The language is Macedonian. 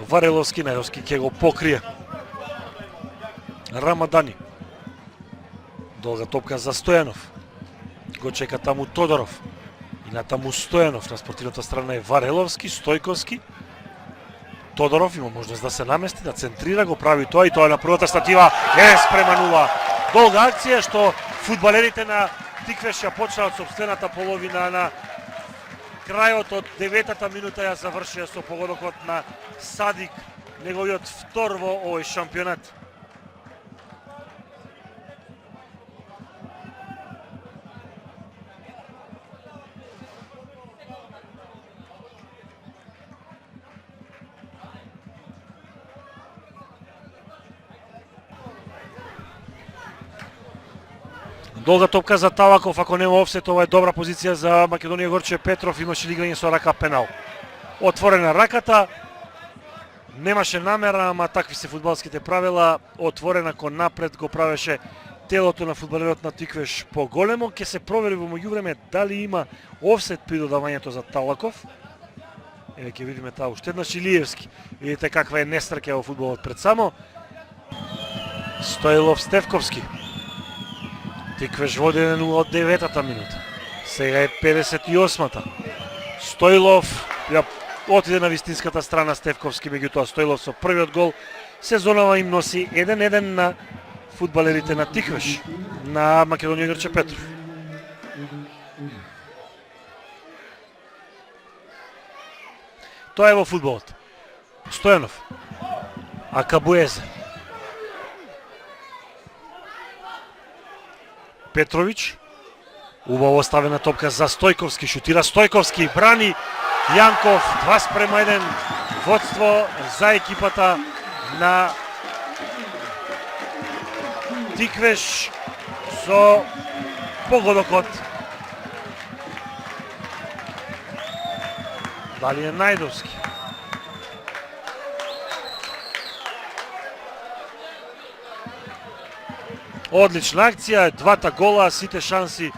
Вареловски, Најовски ќе го покрие. Рамадани. Долга топка за Стојанов. Го чека таму Тодоров. И на таму Стојанов, на спортивната страна е Вареловски, Стојковски. Тодоров има можност да се намести, да центрира, го прави тоа и тоа на првата статива е спрема 0. Долга акција што фудбалерите на Тиквеш ја почнаа од сопствената половина, на крајот од 9-та минута ја завршија со погодокот на Садик, неговиот втор во овој шампионат. Долга топка за Талаков, ако нема офсет, ова е добра позиција за Македонија. Горче Петров имаше играње со рака пенал. Отворена раката, немаше намера, ама такви се фудбалските правила. Отворена кон напред го правеше телото на фудбалерот на Тиквеш поголемо. Ке се провери во меѓувреме дали има офсет при додавањето за Талаков. Еве ќе видиме таа уште еднаш Илиевски. Видите каква е нестрка во фудбалот пред само. Стоилов Стевковски. Тиквеш води 1-0 од 9-та минута. Сега е 58-та. Стоилов ја отиде на вистинската страна Стевковски, меѓутоа Стоилов со првиот гол сезонава им носи 1-1 на фудбалерите на Тиквеш, на Македонија Горче Петров. Тоа е во фудбалот. Стојанов. Акабуезе. Петрович, убаво оставена топка за Стојковски, шутира Стојковски, брани Јанков, 2:1, водство за екипата на Тиквеш со погодокот. Дали е Најдовски? Одлична акција, двата гола, сите шанси